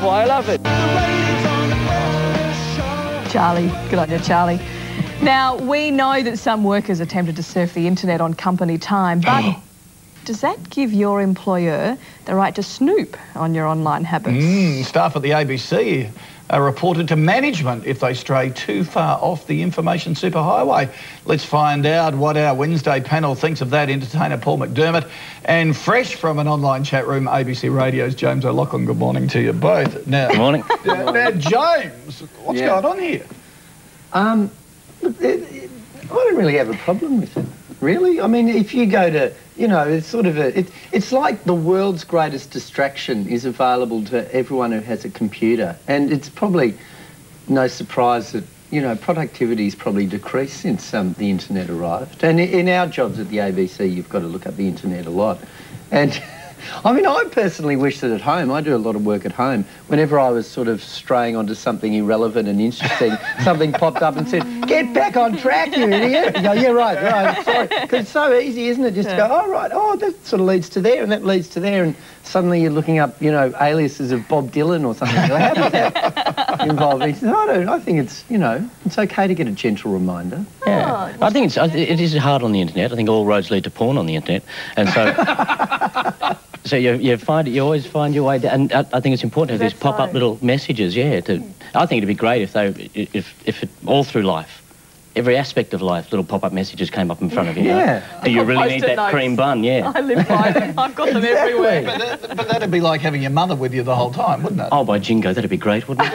why I love it. Charlie, good on you, Charlie. Now, we know that some workers attempted to surf the internet on company time, but does that give your employer the right to snoop on your online habits? Staff at the ABC are reported to management if they stray too far off the information superhighway. Let's find out what our Wednesday panel thinks of that. Entertainer Paul McDermott, and fresh from an online chat room, ABC Radio's James O'Loughlin. Good morning to you both. Now, good morning. Now, James, what's going on here? I don't really have a problem with it, really. I mean, if you go to, you know, it's sort of it's like the world's greatest distraction is available to everyone who has a computer. And it's probably no surprise that, you know, productivity's probably decreased since the internet arrived. And in our jobs at the ABC, you've got to look up the internet a lot. And I mean, I personally wish that at home, I do a lot of work at home, whenever I was sort of straying onto something irrelevant and interesting, something popped up and said, "Get back on track, you idiot." You go, "Yeah, right, sorry." Because it's so easy, isn't it? Just to go, "Oh, right, oh, that sort of leads to there, and that leads to there," and suddenly you're looking up, you know, aliases of Bob Dylan or something. How does that involve me? I think it's, you know, it's okay to get a gentle reminder. Yeah, I think it is hard on the internet. I think all roads lead to porn on the internet, and so so you always find your way down. And I think it's important to have these pop-up little messages. Yeah, I think it'd be great if it, all through life, every aspect of life, little pop-up messages came up in front of you. Yeah. Do you really need that cream bun? Yeah. I live by them. I've got them everywhere. But that'd be like having your mother with you the whole time, wouldn't it? Oh, by jingo, that'd be great, wouldn't it?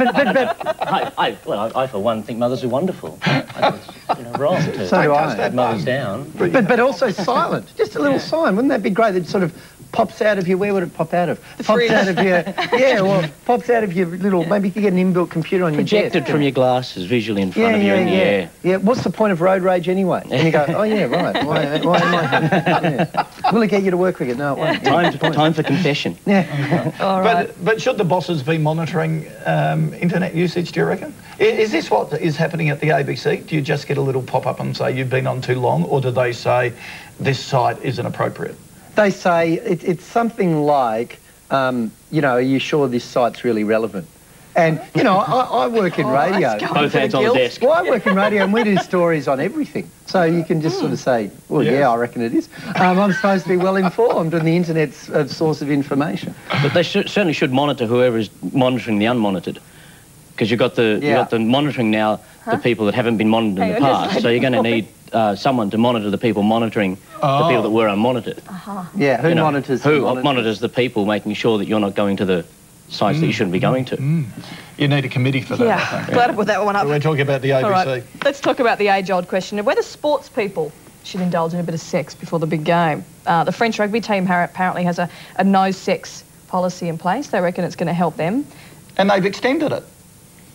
I for one, think mothers are wonderful. I think it's, you know, wrong to put mothers down. But also silent. Just a little sign. Wouldn't that be great? That sort of pops out of your... Where would it pop out of? Pops out of your... Yeah, well, pops out of your little... Maybe you could get an inbuilt computer on your desk. Projected from your glasses, visually in front of you in the air. Yeah, what's the point of road rage anyway? And you go, "Oh, yeah, right. Why am I... Will it get you to work quicker? No, it won't. Time for confession. Yeah. All right. But should the bosses be monitoring internet usage, do you reckon? Is this what is happening at the ABC? Do you just get a little pop-up and say you've been on too long, or do they say this site isn't appropriate? They say it's something like, you know, are you sure this site's really relevant? And, you know, I work in radio. Both hands on the desk. Well, I work in radio and we do stories on everything. So you can just sort of say, well, yeah, I reckon it is. I'm supposed to be well informed and the internet's a source of information. But they certainly should monitor whoever is monitoring the unmonitored. Because you've got the monitoring now, the people that haven't been monitored in the past. So you're going to need someone to monitor the people monitoring the people that were unmonitored. Yeah, who monitors? Who monitors the people, making sure that you're not going to the sites that you shouldn't be going to. You need a committee for that, I think. Glad to put that one up. We're talking about the ABC. All right, let's talk about the age-old question of whether sports people should indulge in a bit of sex before the big game. The French rugby team apparently has a no-sex policy in place. They reckon it's going to help them. And they've extended it.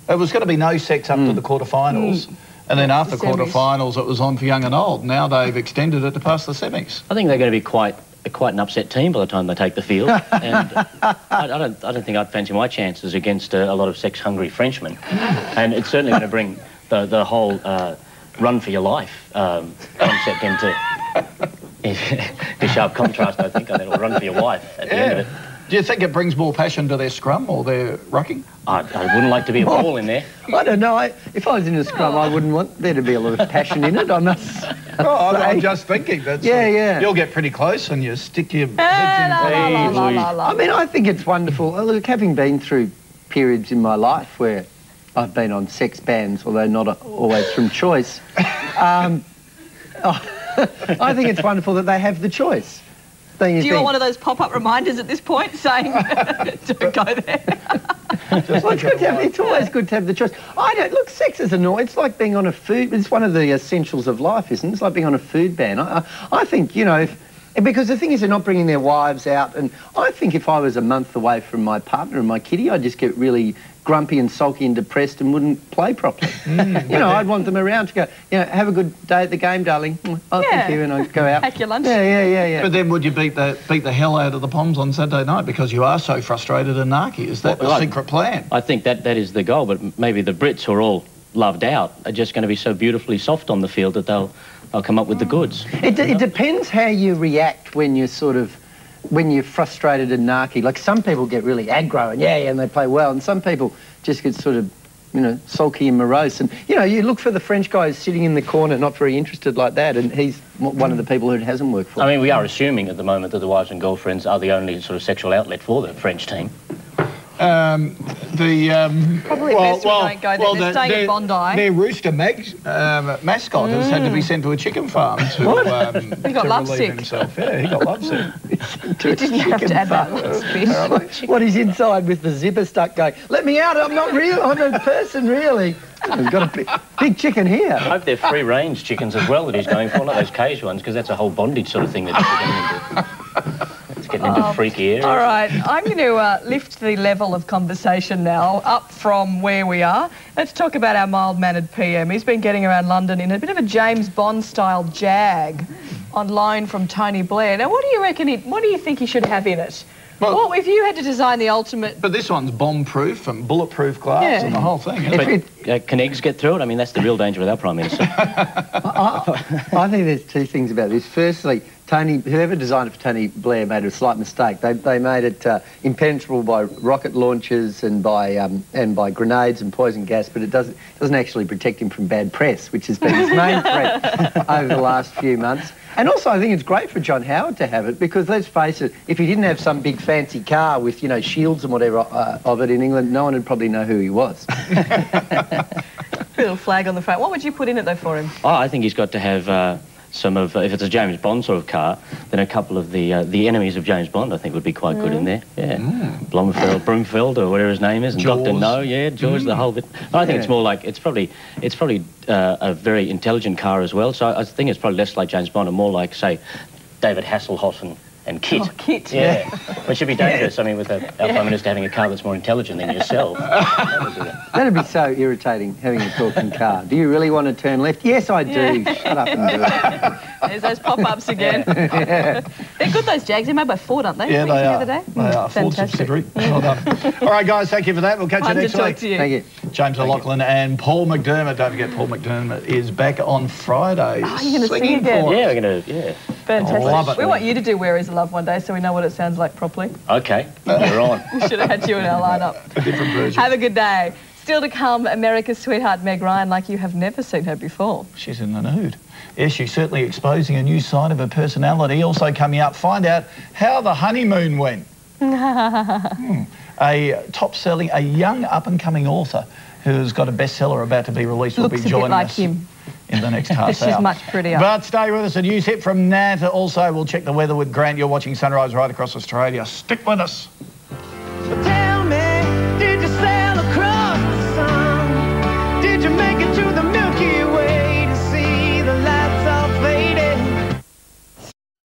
It was going to be no sex up to the quarterfinals, and then after quarterfinals it was on for young and old. Now they've extended it to past the semis. I think they're going to be quite an upset team by the time they take the field. And I don't think I'd fancy my chances against a lot of sex-hungry Frenchmen. And it's certainly going to bring the whole run for your life concept into sharp contrast, I think, and it'll run for your wife at the end of it. Do you think it brings more passion to their scrum or their rucking? I wouldn't like to be a ball in there. I don't know. If I was in a scrum, I wouldn't want there to be a lot of passion in it, I must say. I'm just thinking. You'll get pretty close and you stick your heads in. I mean, I think it's wonderful. Look, having been through periods in my life where I've been on sex bans, although not always from choice, I think it's wonderful that they have the choice. Do you want one of those pop-up reminders at this point saying, don't go there? Well, it's always good to have the choice. Look, sex is annoying. It's like being on a food... It's one of the essentials of life, isn't it? It's like being on a food ban. I think, you know, because the thing is they're not bringing their wives out, and I think if I was a month away from my partner and my kiddie, I'd just get really grumpy and sulky and depressed and wouldn't play properly. You know, I'd want them around to go, you know, have a good day at the game, darling. Oh, thank you, and I'd go out. Pack your lunch. Yeah. But then would you beat the hell out of the Poms on Saturday night because you are so frustrated and narky? Is that the secret plan? I think that is the goal, but maybe the Brits, who are all loved out, are just going to be so beautifully soft on the field that they'll come up with the goods. It depends how you react when you're sort of when you're frustrated and narky. Like some people get really aggro and they play well, and some people just get sort of, you know, sulky and morose. And, you know, you look for the French guy who's sitting in the corner, not very interested like that, and he's one of the people who it hasn't worked for. I mean, we are assuming at the moment that the wives and girlfriends are the only sort of sexual outlet for the French team. Probably best we don't go there. They're staying at Bondi. Their rooster mascot has had to be sent to a chicken farm to, he got lovesick. Himself. Yeah, he got lovesick. You didn't have to add that last bit. What, he's inside with the zipper stuck going, let me out, I'm not real, I'm a person, really. We've got a big chicken here. I hope they're free-range chickens as well that he's going for, not those cage ones, because that's a whole bondage sort of thing that he's getting into. It's getting into freaky areas. All right, I'm going to lift the level of conversation now up from where we are. Let's talk about our mild-mannered PM. He's been getting around London in a bit of a James Bond-style Jag on loan from Tony Blair. Now, what do you reckon? What do you think he should have in it? Well, if you had to design the ultimate... But this one's bomb-proof and bulletproof glass and the whole thing, isn't it? Can eggs get through it? I mean, that's the real danger with our Prime Minister. I think there's two things about this. Firstly, whoever designed it for Tony Blair made a slight mistake. They made it impenetrable by rocket launchers and by grenades and poison gas, but it doesn't actually protect him from bad press, which has been his main threat over the last few months. And also, I think it's great for John Howard to have it because, let's face it, if he didn't have some big fancy car with, you know, shields and whatever of it in England, no one would probably know who he was. Little flag on the front. What would you put in it, though, for him? Oh, I think he's got to have some of, if it's a James Bond sort of car, then a couple of the enemies of James Bond, I think, would be quite good in there. Yeah, Blomfeld, Broomfield, or whatever his name is, and Jaws. Dr. No, George, the whole bit. I think it's more like it's probably a very intelligent car as well. So I think it's probably less like James Bond and more like, say, David Hasselhoff and Kit. Oh, Kit. Yeah, which should be dangerous. I mean, with our Prime Minister having a car that's more intelligent than yourself. That'd be so irritating, having a talking car. Do you really want to turn left? Yes, I do. Shut up and do it. There's those pop-ups again. They're good, those Jags. They're made by Ford, aren't they? Yeah, they The are. other day? They are. Ford subsidiary. Well done. All right, guys, thank you for that. We'll catch you next week. Talk to you. Thank you. James O'Loughlin and Paul McDermott. Don't forget, Paul McDermott is back on Friday. Oh, you're going to sing again? for us. Yeah, we're going to, Fantastic. Love it. We want you to do Where Is Love one day so we know what it sounds like properly. Okay, you're on. We should have had you in our lineup. A different version. Have a good day. Still to come, America's sweetheart Meg Ryan, like you have never seen her before. She's in the nude. Yes, she's certainly exposing a new side of her personality. Also coming up, find out how the honeymoon went. A top-selling, a young up-and-coming author who's got a bestseller about to be released will be joining us in the next half hour. She's much prettier. But stay with us. A news hit from Nat. Also, we'll check the weather with Grant. You're watching Sunrise right across Australia. Stick with us.